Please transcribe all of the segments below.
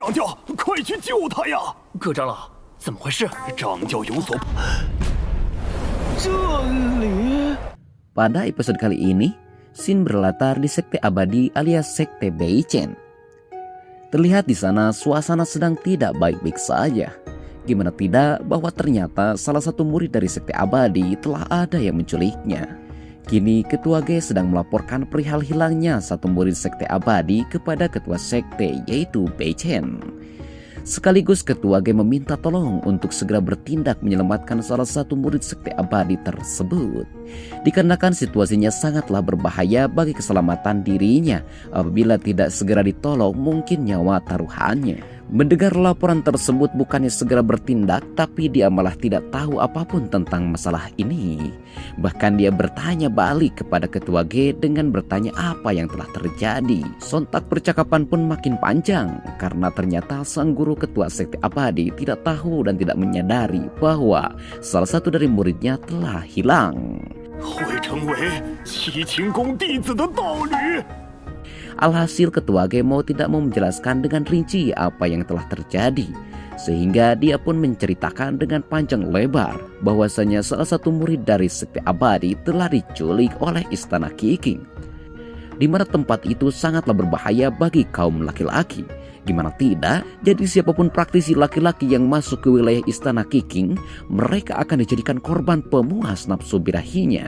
长教，快去救他呀！葛长老，怎么回事？长教有所……这里。 Pada episode kali ini, scene berlatar di sekte abadi alias sekte Beichen. Terlihat di sana suasana sedang tidak baik-baik saja. Gimana tidak bahwa ternyata salah satu murid dari sekte abadi telah ada yang menculiknya. Kini ketua G sedang melaporkan perihal hilangnya satu murid sekte abadi kepada ketua sekte yaitu Beichen. Sekaligus ketua G meminta tolong untuk segera bertindak menyelamatkan salah satu murid sekte abadi tersebut. Dikarenakan situasinya sangatlah berbahaya bagi keselamatan dirinya. Apabila tidak segera ditolong mungkin nyawa taruhannya. Mendengar laporan tersebut bukannya segera bertindak, tapi dia malah tidak tahu apapun tentang masalah ini. Bahkan dia bertanya balik kepada ketua G dengan bertanya apa yang telah terjadi. Sontak percakapan pun makin panjang karena ternyata sang guru ketua sekte abadi tidak tahu dan tidak menyadari bahwa salah satu dari muridnya telah hilang. 会成为齐秦宫弟子的道侣。 Alhasil ketua G mau tidak mau menjelaskan dengan rinci apa yang telah terjadi. Sehingga dia pun menceritakan dengan panjang lebar bahwasanya salah satu murid dari sekte abadi telah diculik oleh istana Qiqing. Di mana tempat itu sangatlah berbahaya bagi kaum laki-laki. Gimana tidak, jadi siapapun praktisi laki-laki yang masuk ke wilayah istana Qiqing, mereka akan dijadikan korban pemuas nafsu birahinya.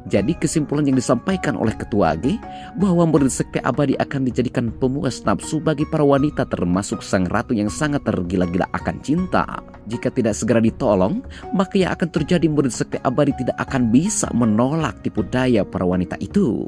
Jadi kesimpulan yang disampaikan oleh ketua G bahwa murid sekte abadi akan dijadikan pemuas nafsu bagi para wanita termasuk sang ratu yang sangat tergila-gila akan cinta. Jika tidak segera ditolong, maka yang akan terjadi murid sekte abadi tidak akan bisa menolak tipu daya para wanita itu.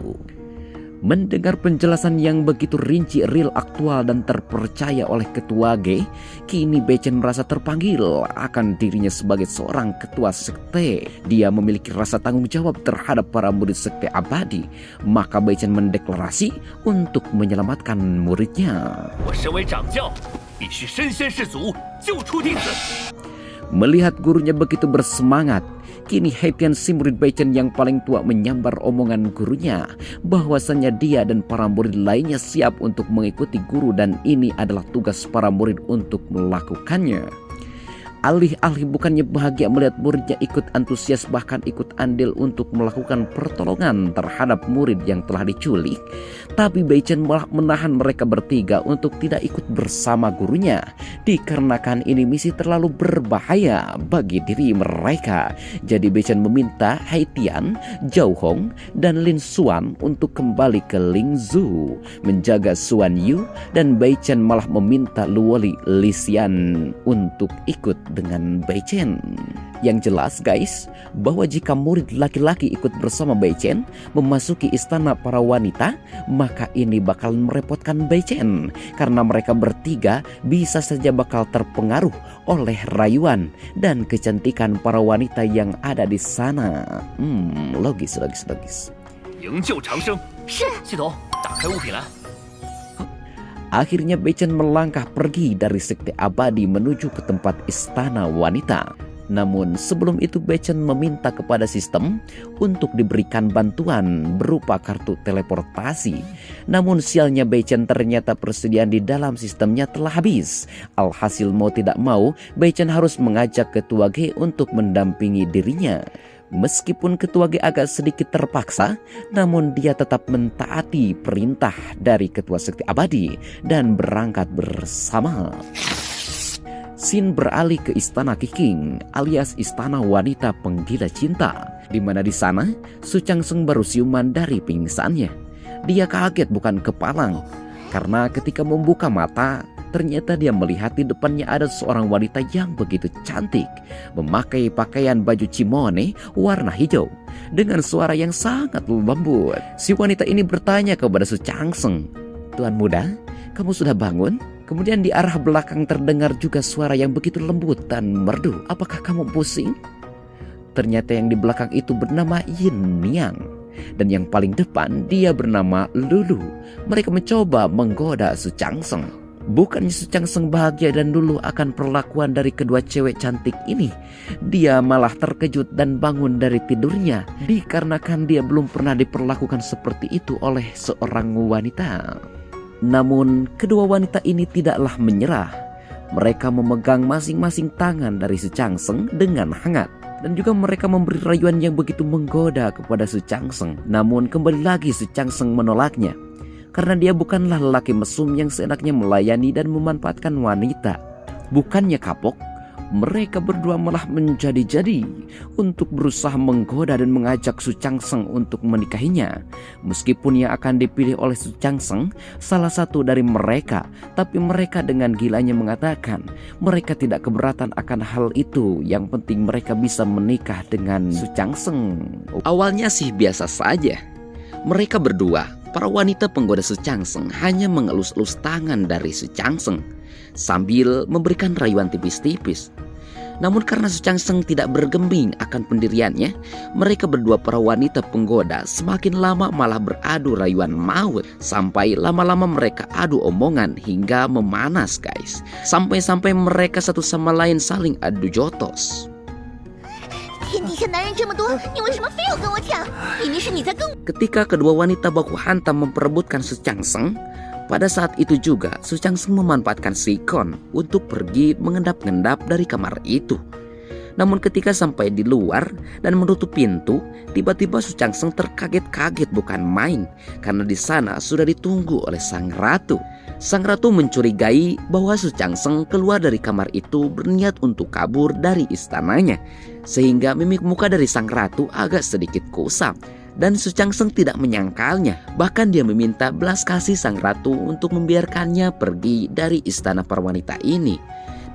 Mendengar penjelasan yang begitu rinci, real, aktual dan terpercaya oleh ketua G, kini Beichen merasa terpanggil akan dirinya sebagai seorang ketua sekte. Dia memiliki rasa tanggung jawab terhadap para murid sekte abadi. Maka Beichen mendeklarasi untuk menyelamatkan muridnya. Melihat gurunya begitu bersemangat, kini Haitian si murid Beichen yang paling tua menyambar omongan gurunya bahwasannya dia dan para murid lainnya siap untuk mengikuti guru dan ini adalah tugas para murid untuk melakukannya. Alih-alih bukannya bahagia melihat muridnya ikut antusias bahkan ikut andil untuk melakukan pertolongan terhadap murid yang telah diculik, tapi Beichen malah menahan mereka bertiga untuk tidak ikut bersama gurunya dikarenakan ini misi terlalu berbahaya bagi diri mereka. Jadi Beichen meminta Haitian, Zhao Hong, dan Lin Xuan untuk kembali ke Lingzhou menjaga Xuan Yu dan Beichen malah meminta Luoli Li Xian untuk ikut dengan Beichen. Yang jelas guys, bahwa jika murid laki-laki ikut bersama Beichen memasuki istana para wanita, maka ini bakal merepotkan Beichen karena mereka bertiga bisa saja bakal terpengaruh oleh rayuan dan kecantikan para wanita yang ada di sana. Logis. 营救长生。是。系统，打开物品栏。 Akhirnya Beichen melangkah pergi dari sekte abadi menuju ke tempat istana wanita. Namun sebelum itu Beichen meminta kepada sistem untuk diberikan bantuan berupa kartu teleportasi. Namun sialnya Beichen ternyata persediaan di dalam sistemnya telah habis. Alhasil mau tidak mau Beichen harus mengajak ketua G untuk mendampingi dirinya. Meskipun ketua G agak sedikit terpaksa, namun dia tetap mentaati perintah dari ketua sekte abadi dan berangkat bersama. Scene beralih ke istana Qiqing alias istana wanita penggila cinta, di mana di sana Su Changseng baru siuman dari pingsannya. Dia kaget bukan kepalang karena ketika membuka mata ternyata dia melihat di depannya ada seorang wanita yang begitu cantik memakai pakaian baju kimono warna hijau dengan suara yang sangat lembut. Si wanita ini bertanya kepada Su Changseng, "Tuan muda, kamu sudah bangun?" Kemudian di arah belakang terdengar juga suara yang begitu lembut dan merdu. "Apakah kamu pusing?" Ternyata yang di belakang itu bernama Yin Niang. Dan yang paling depan dia bernama Lulu. Mereka mencoba menggoda Su Changseng. Bukannya Su Changseng bahagia dan Lulu akan perlakuan dari kedua cewek cantik ini. Dia malah terkejut dan bangun dari tidurnya dikarenakan dia belum pernah diperlakukan seperti itu oleh seorang wanita. Namun kedua wanita ini tidaklah menyerah. Mereka memegang masing-masing tangan dari Su Changsheng dengan hangat. Dan juga mereka memberi rayuan yang begitu menggoda kepada Su Changsheng. Namun kembali lagi Su Changsheng menolaknya. Karena dia bukanlah lelaki mesum yang seenaknya melayani dan memanfaatkan wanita. Bukannya kapok, mereka berdua malah menjadi-jadi untuk berusaha menggoda dan mengajak Su Changsheng untuk menikahinya. Meskipun yang akan dipilih oleh Su Changsheng salah satu dari mereka, tapi mereka dengan gilanya mengatakan mereka tidak keberatan akan hal itu. Yang penting mereka bisa menikah dengan Su Changsheng. Awalnya sih biasa saja. Mereka berdua, para wanita penggoda Su Changsheng, hanya mengelus-elus tangan dari Su Changsheng sambil memberikan rayuan tipis-tipis. Namun karena Su Changsheng tidak bergeming akan pendiriannya, mereka berdua para wanita penggoda semakin lama malah beradu rayuan maut. Sampai lama-lama mereka adu omongan hingga memanas guys. Sampai-sampai mereka satu sama lain saling adu jotos. Ketika kedua wanita baku hantam memperebutkan Su Changsheng, pada saat itu juga Su Changsheng memanfaatkan Sikon untuk pergi mengendap-endap dari kamar itu. Namun ketika sampai di luar dan menutup pintu, tiba-tiba Su Changsheng terkaget-kaget bukan main, karena di sana sudah ditunggu oleh sang ratu. Sang ratu mencurigai bahwa Su Changsheng keluar dari kamar itu berniat untuk kabur dari istananya, sehingga mimik muka dari sang ratu agak sedikit kusam. Dan Su Changsheng tidak menyangkalnya. Bahkan dia meminta belas kasih sang ratu untuk membiarkannya pergi dari istana para wanita ini.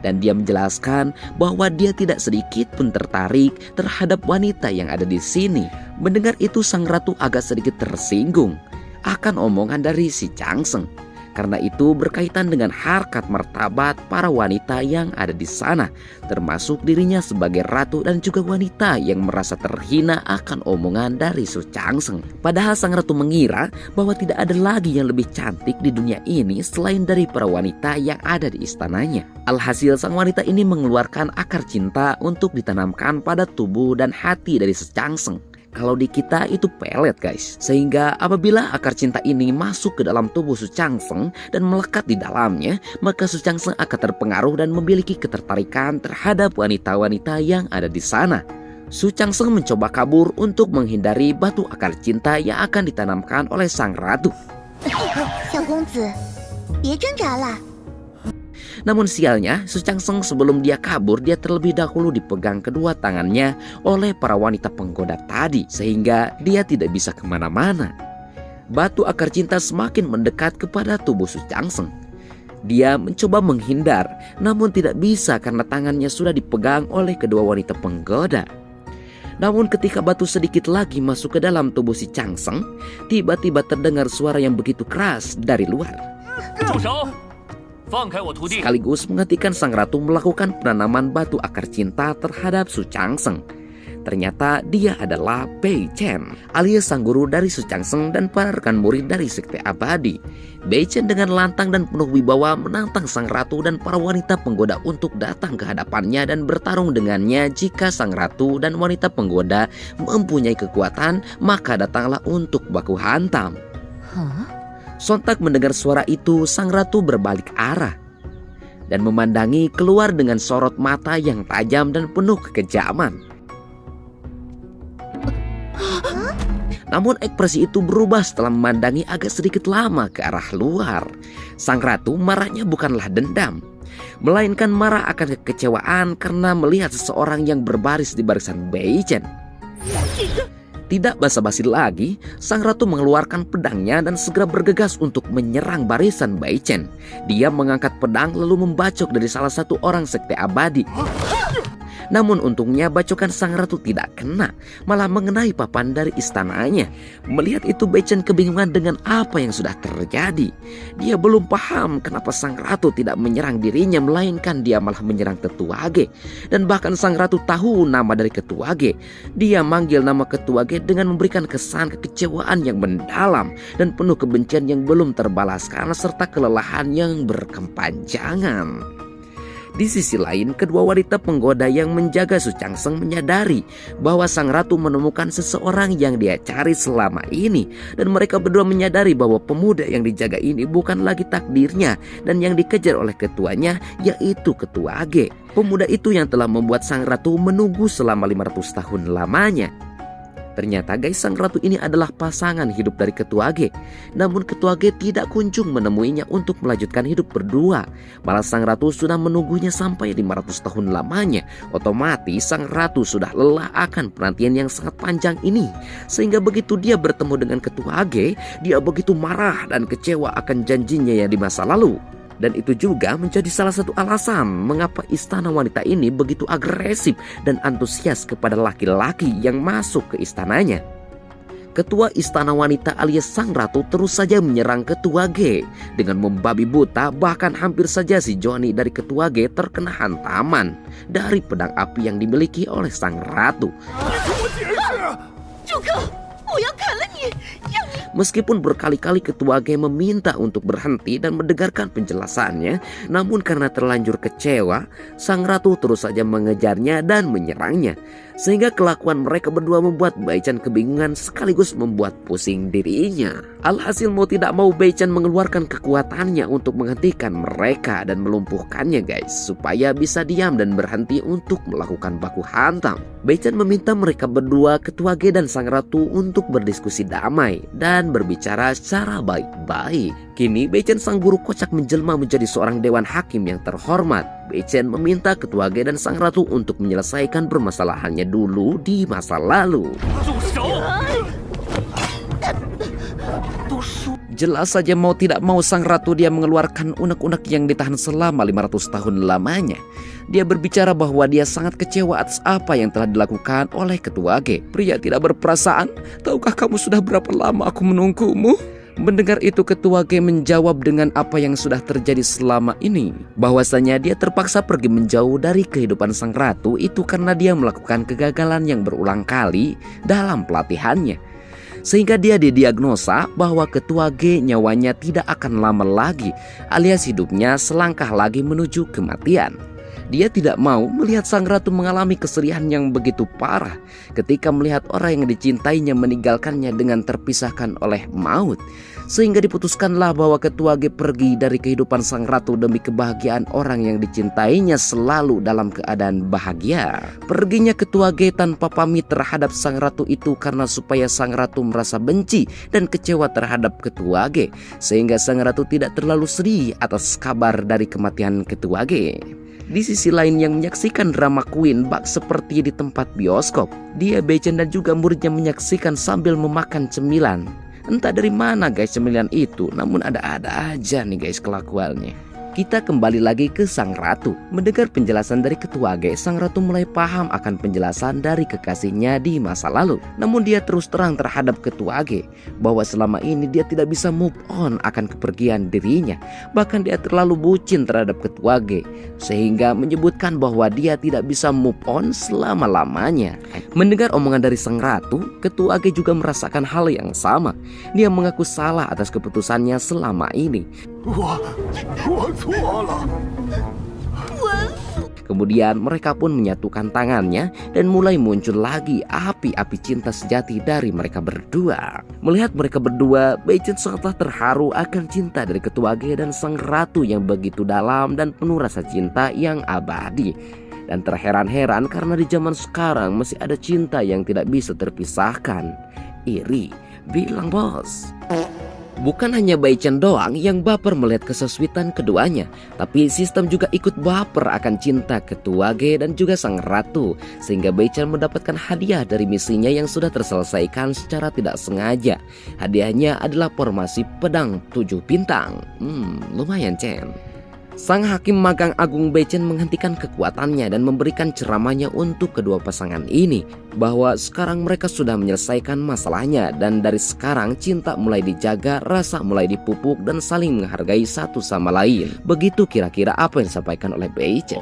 Dan dia menjelaskan bahwa dia tidak sedikit pun tertarik terhadap wanita yang ada di sini. Mendengar itu sang ratu agak sedikit tersinggung akan omongan dari si Changsheng. Karena itu berkaitan dengan harkat martabat para wanita yang ada di sana, termasuk dirinya sebagai ratu dan juga wanita yang merasa terhina akan omongan dari Su Changsheng. Padahal sang ratu mengira bahwa tidak ada lagi yang lebih cantik di dunia ini selain dari para wanita yang ada di istananya. Alhasil sang wanita ini mengeluarkan akar cinta untuk ditanamkan pada tubuh dan hati dari Su Changsheng. Kalau di kita itu pelet guys. Sehingga apabila akar cinta ini masuk ke dalam tubuh Su Changsheng dan melekat di dalamnya, maka Su Changsheng akan terpengaruh dan memiliki ketertarikan terhadap wanita-wanita yang ada di sana. Su Changsheng mencoba kabur untuk menghindari batu akar cinta yang akan ditanamkan oleh sang ratu. Namun sialnya, Su Changsheng sebelum dia kabur, dia terlebih dahulu dipegang kedua tangannya oleh para wanita penggoda tadi, sehingga dia tidak bisa kemana-mana. Batu akar cinta semakin mendekat kepada tubuh Su Changsheng. Dia mencoba menghindar, namun tidak bisa karena tangannya sudah dipegang oleh kedua wanita penggoda. Namun ketika batu sedikit lagi masuk ke dalam tubuh si Changsheng, tiba-tiba terdengar suara yang begitu keras dari luar. Sekaligus menghentikan sang ratu melakukan penanaman batu akar cinta terhadap Su Changsheng. Ternyata dia adalah Bei Chen, alias sang guru dari Su Changsheng dan para rekan murid dari Sekte Abadi. Bei Chen dengan lantang dan penuh wibawa menantang sang ratu dan para wanita penggoda untuk datang ke hadapannya dan bertarung dengannya. Jika sang ratu dan wanita penggoda mempunyai kekuatan, maka datanglah untuk baku hantam. Sontak mendengar suara itu, sang ratu berbalik arah dan memandangi keluar dengan sorot mata yang tajam dan penuh kekejaman. Namun ekspresi itu berubah setelah memandangi agak sedikit lama ke arah luar. Sang ratu marahnya bukanlah dendam, melainkan marah akan kekecewaan karena melihat seseorang yang berbaris di barisan Bei Chen. Tidak basa-basi lagi, sang ratu mengeluarkan pedangnya dan segera bergegas untuk menyerang barisan Bei Chen. Dia mengangkat pedang lalu membacok dari salah satu orang Sekte Abadi. Namun untungnya bacokan sang ratu tidak kena, malah mengenai papan dari istananya. Melihat itu Bei Chen kebingungan dengan apa yang sudah terjadi. Dia belum paham kenapa sang ratu tidak menyerang dirinya, melainkan dia malah menyerang Ketua Ge. Dan bahkan sang ratu tahu nama dari Ketua Ge. Dia manggil nama Ketua Ge dengan memberikan kesan kekecewaan yang mendalam dan penuh kebencian yang belum terbalaskan serta kelelahan yang berkepanjangan. Di sisi lain, kedua wanita penggoda yang menjaga Su Changseng menyadari bahwa sang ratu menemukan seseorang yang dia cari selama ini. Dan mereka berdua menyadari bahwa pemuda yang dijaga ini bukan lagi takdirnya dan yang dikejar oleh ketuanya, yaitu Ketua Ge. Pemuda itu yang telah membuat sang ratu menunggu selama 500 tahun lamanya. Ternyata guys, sang ratu ini adalah pasangan hidup dari Ketua Ge. Namun Ketua Ge tidak kunjung menemuinya untuk melanjutkan hidup berdua. Malah sang ratu sudah menunggunya sampai 500 tahun lamanya. Otomatis sang ratu sudah lelah akan penantian yang sangat panjang ini. Sehingga begitu dia bertemu dengan Ketua Ge, dia begitu marah dan kecewa akan janjinya yang di masa lalu. Dan itu juga menjadi salah satu alasan mengapa istana wanita ini begitu agresif dan antusias kepada laki-laki yang masuk ke istananya. Ketua istana wanita alias sang ratu terus saja menyerang Ketua Ge dengan membabi buta, bahkan hampir saja si Johnny dari Ketua Ge terkena hantaman dari pedang api yang dimiliki oleh sang ratu. Meskipun berkali-kali Ketua Ge meminta untuk berhenti dan mendengarkan penjelasannya, namun karena terlanjur kecewa, sang ratu terus saja mengejarnya dan menyerangnya. Sehingga kelakuan mereka berdua membuat Baichan kebingungan sekaligus membuat pusing dirinya. Alhasil mau tidak mau Baichan mengeluarkan kekuatannya untuk menghentikan mereka dan melumpuhkannya guys, supaya bisa diam dan berhenti untuk melakukan baku hantam. Baichan meminta mereka berdua, Ketua Ge dan sang ratu, untuk berdiskusi damai dan berbicara secara baik-baik. Kini Baichan sang guru kocak menjelma menjadi seorang dewan hakim yang terhormat. Baichan meminta Ketua Ge dan sang ratu untuk menyelesaikan permasalahannya dulu di masa lalu. Jelas saja mau tidak mau sang ratu dia mengeluarkan unek-unek yang ditahan selama 500 tahun lamanya. Dia berbicara bahwa dia sangat kecewa atas apa yang telah dilakukan oleh Ketua Ge. Pria tidak berperasaan, tahukah kamu sudah berapa lama aku menunggumu? Mendengar itu Ketua Ge menjawab dengan apa yang sudah terjadi selama ini, bahwasanya dia terpaksa pergi menjauh dari kehidupan sang ratu itu karena dia melakukan kegagalan yang berulang kali dalam pelatihannya. Sehingga dia didiagnosa bahwa Ketua Ge nyawanya tidak akan lama lagi, alias hidupnya selangkah lagi menuju kematian. Dia tidak mau melihat sang ratu mengalami kesedihan yang begitu parah ketika melihat orang yang dicintainya meninggalkannya dengan terpisahkan oleh maut. Sehingga diputuskanlah bahwa Ketua Ge pergi dari kehidupan sang ratu demi kebahagiaan orang yang dicintainya selalu dalam keadaan bahagia. Perginya Ketua Ge tanpa pamit terhadap sang ratu itu karena supaya sang ratu merasa benci dan kecewa terhadap Ketua Ge, sehingga sang ratu tidak terlalu sedih atas kabar dari kematian Ketua Ge. Di sisi lain yang menyaksikan drama Queen bak seperti di tempat bioskop, dia, Baichan dan juga muridnya menyaksikan sambil memakan cemilan. Entah dari mana guys cemilan itu, namun ada-ada aja nih guys kelakuannya. Kita kembali lagi ke sang ratu. Mendengar penjelasan dari Ketua Ge, sang ratu mulai paham akan penjelasan dari kekasihnya di masa lalu. Namun dia terus terang terhadap Ketua Ge bahwa selama ini dia tidak bisa move on akan kepergian dirinya. Bahkan dia terlalu bucin terhadap Ketua Ge, sehingga menyebutkan bahwa dia tidak bisa move on selama-lamanya. Mendengar omongan dari sang ratu, Ketua Ge juga merasakan hal yang sama. Dia mengaku salah atas keputusannya selama ini. Kemudian mereka pun menyatukan tangannya dan mulai muncul lagi api-api cinta sejati dari mereka berdua. Melihat mereka berdua, Baichan sangatlah terharu akan cinta dari Ketua Ge dan sang ratu yang begitu dalam dan penuh rasa cinta yang abadi. Dan terheran-heran karena di zaman sekarang masih ada cinta yang tidak bisa terpisahkan. Iri, bilang bos. Bukan hanya Baichan doang yang baper melihat kesesuaian keduanya, tapi sistem juga ikut baper akan cinta Ketua Ge dan juga sang ratu, sehingga Baichan mendapatkan hadiah dari misinya yang sudah terselesaikan secara tidak sengaja. Hadiahnya adalah formasi pedang 7 bintang. Lumayan Chen. Sang hakim magang agung Baichan menghentikan kekuatannya dan memberikan ceramahnya untuk kedua pasangan ini bahwa sekarang mereka sudah menyelesaikan masalahnya dan dari sekarang cinta mulai dijaga, rasa mulai dipupuk dan saling menghargai satu sama lain. Begitu kira-kira apa yang disampaikan oleh Baichan.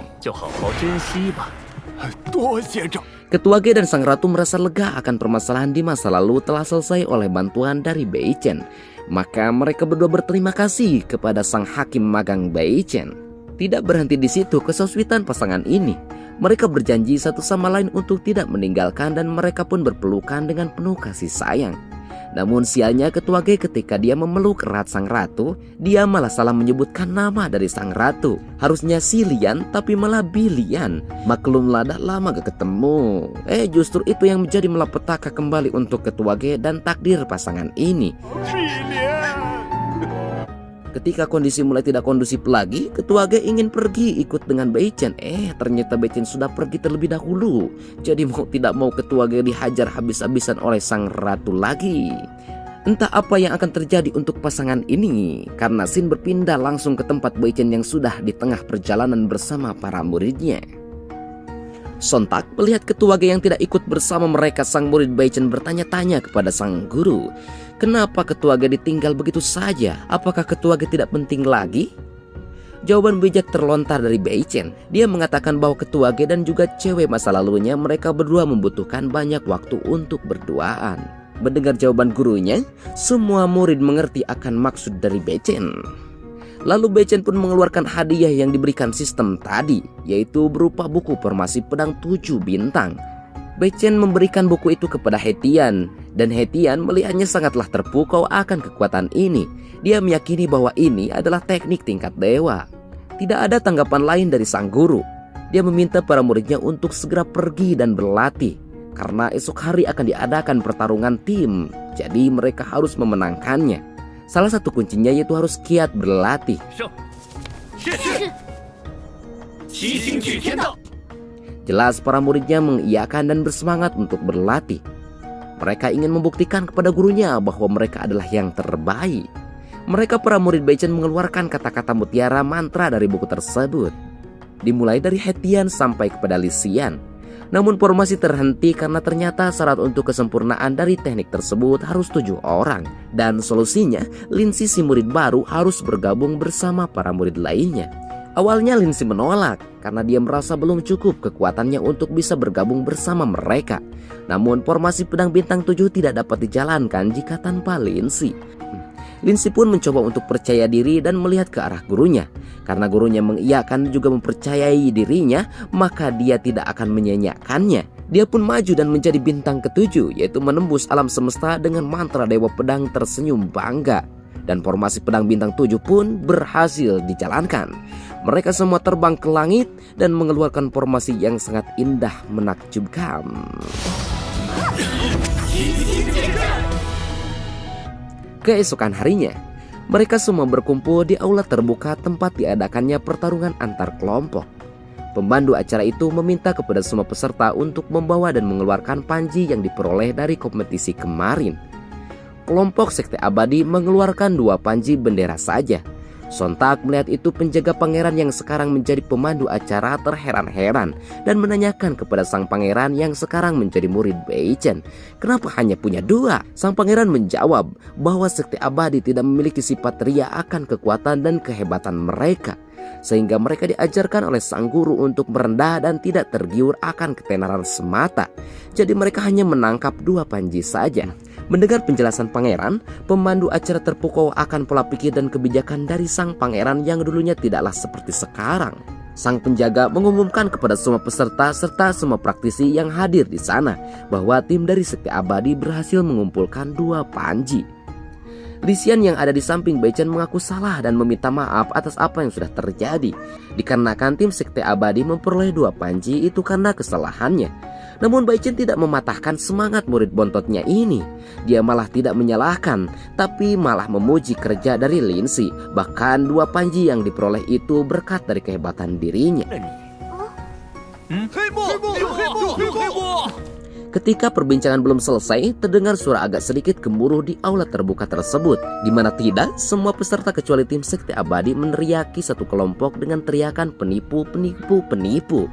Ketua Ge dan sang ratu merasa lega akan permasalahan di masa lalu telah selesai oleh bantuan dari Baichan. Maka mereka berdua berterima kasih kepada sang hakim magang Baichan. Tidak berhenti di situ kesesuaian pasangan ini. Mereka berjanji satu sama lain untuk tidak meninggalkan dan mereka pun berpelukan dengan penuh kasih sayang. Namun sialnya Ketua G ketika dia memeluk erat sang ratu, dia malah salah menyebutkan nama dari sang ratu. Harusnya si Lian tapi malah Bilian. Maklumlah dah lama gak ketemu. Justru itu yang menjadi malapetaka kembali untuk Ketua G dan takdir pasangan ini. Ketika kondisi mulai tidak kondusif lagi, Ketua G ingin pergi ikut dengan Bei Chen. Ternyata Bei Chen sudah pergi terlebih dahulu. Jadi mau tidak mau Ketua G dihajar habis-habisan oleh sang ratu lagi. Entah apa yang akan terjadi untuk pasangan ini, karena Xin berpindah langsung ke tempat Bei Chen yang sudah di tengah perjalanan bersama para muridnya. Sontak melihat Ketua G yang tidak ikut bersama mereka, sang murid Bei Chen bertanya-tanya kepada sang guru, kenapa Ketua G ditinggal begitu saja? Apakah Ketua G tidak penting lagi? Jawaban bijak terlontar dari Bei Chen. Dia mengatakan bahwa Ketua G dan juga cewek masa lalunya mereka berdua membutuhkan banyak waktu untuk berduaan. Mendengar jawaban gurunya, semua murid mengerti akan maksud dari Bei Chen. Lalu Bei Chen pun mengeluarkan hadiah yang diberikan sistem tadi, yaitu berupa buku formasi pedang 7 bintang. Bei Chen memberikan buku itu kepada Hetian, dan Hetian melihatnya sangatlah terpukau akan kekuatan ini. Dia meyakini bahwa ini adalah teknik tingkat dewa. Tidak ada tanggapan lain dari sang guru. Dia meminta para muridnya untuk segera pergi dan berlatih, karena esok hari akan diadakan pertarungan tim, jadi mereka harus memenangkannya. Salah satu kuncinya yaitu harus giat berlatih. Jelas para muridnya mengiyakan dan bersemangat untuk berlatih. Mereka ingin membuktikan kepada gurunya bahwa mereka adalah yang terbaik. Mereka para murid Bei Chen mengeluarkan kata-kata mutiara mantra dari buku tersebut. Dimulai dari Hetian sampai kepada Lisian. Namun formasi terhenti karena ternyata syarat untuk kesempurnaan dari teknik tersebut harus 7 orang. Dan solusinya, Linsi si murid baru harus bergabung bersama para murid lainnya. Awalnya Linsi menolak karena dia merasa belum cukup kekuatannya untuk bisa bergabung bersama mereka. Namun formasi pedang bintang 7 tidak dapat dijalankan jika tanpa Linsi. Linsi pun mencoba untuk percaya diri dan melihat ke arah gurunya. Karena gurunya mengiyakan juga mempercayai dirinya, maka dia tidak akan menyanyiakannya. Dia pun maju dan menjadi bintang ke-7, yaitu menembus alam semesta dengan mantra Dewa Pedang tersenyum bangga. Dan formasi pedang bintang 7 pun berhasil dijalankan. Mereka semua terbang ke langit dan mengeluarkan formasi yang sangat indah menakjubkan. Keesokan harinya, mereka semua berkumpul di aula terbuka tempat diadakannya pertarungan antar kelompok. Pembantu acara itu meminta kepada semua peserta untuk membawa dan mengeluarkan panji yang diperoleh dari kompetisi kemarin. Kelompok Sekte Abadi mengeluarkan 2 panji bendera saja. Sontak melihat itu penjaga pangeran yang sekarang menjadi pemandu acara terheran-heran dan menanyakan kepada sang pangeran yang sekarang menjadi murid Bei Chen, kenapa hanya punya 2? Sang pangeran menjawab bahwa Sekte Abadi tidak memiliki sifat ria akan kekuatan dan kehebatan mereka, sehingga mereka diajarkan oleh sang guru untuk merendah dan tidak tergiur akan ketenaran semata. Jadi mereka hanya menangkap 2 panji saja. Mendengar penjelasan pangeran, pemandu acara terpukau akan pola pikir dan kebijakan dari sang pangeran yang dulunya tidaklah seperti sekarang. Sang penjaga mengumumkan kepada semua peserta serta semua praktisi yang hadir di sana bahwa tim dari Sekte Abadi berhasil mengumpulkan 2 panji. Lisian yang ada di samping Bei Chen mengaku salah dan meminta maaf atas apa yang sudah terjadi. Dikarenakan tim Sekte Abadi memperoleh 2 panji itu karena kesalahannya. Namun Bei Chen tidak mematahkan semangat murid bontotnya ini. Dia malah tidak menyalahkan, tapi malah memuji kerja dari Linsi. Bahkan 2 panji yang diperoleh itu berkat dari kehebatan dirinya. Ketika perbincangan belum selesai, terdengar suara agak sedikit gemuruh di aula terbuka tersebut, di mana tidak semua peserta kecuali tim Sekte Abadi meneriaki satu kelompok dengan teriakan penipu, penipu, penipu.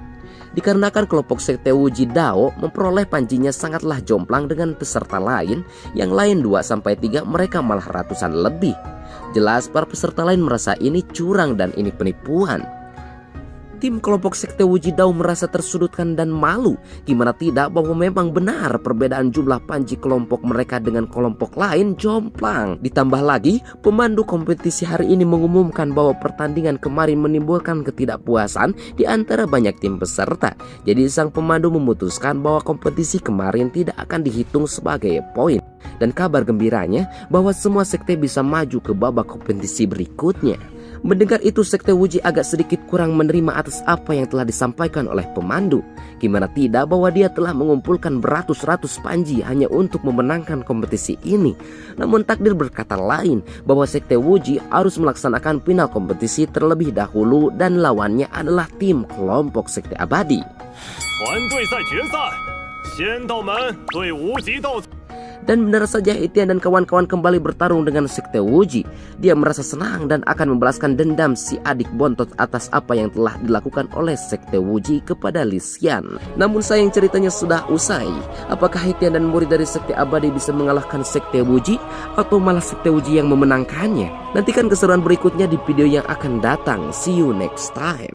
Dikarenakan kelompok Sekte Wuji Dao memperoleh panjinya sangatlah jomplang dengan peserta lain, yang lain 2-3 mereka malah ratusan lebih. Jelas para peserta lain merasa ini curang dan ini penipuan. Tim kelompok sekte Wuji Dao merasa tersudutkan dan malu. Gimana tidak bahwa memang benar perbedaan jumlah panji kelompok mereka dengan kelompok lain jomplang. Ditambah lagi, pemandu kompetisi hari ini mengumumkan bahwa pertandingan kemarin menimbulkan ketidakpuasan di antara banyak tim peserta. Jadi sang pemandu memutuskan bahwa kompetisi kemarin tidak akan dihitung sebagai poin. Dan kabar gembiranya bahwa semua sekte bisa maju ke babak kompetisi berikutnya. Mendengar itu, sekte Wuji agak sedikit kurang menerima atas apa yang telah disampaikan oleh pemandu. Gimana tidak bahwa dia telah mengumpulkan beratus-ratus panji hanya untuk memenangkan kompetisi ini. Namun takdir berkata lain, bahwa sekte Wuji harus melaksanakan final kompetisi terlebih dahulu dan lawannya adalah tim kelompok sekte abadi. Dan benar saja Etienne dan kawan-kawan kembali bertarung dengan sekte Wuji. Dia merasa senang dan akan membalaskan dendam si adik bontot atas apa yang telah dilakukan oleh sekte Wuji kepada Li Xian. Namun sayang ceritanya sudah usai. Apakah Etienne dan murid dari sekte abadi bisa mengalahkan sekte Wuji atau malah sekte Wuji yang memenangkannya? Nantikan keseruan berikutnya di video yang akan datang. See you next time.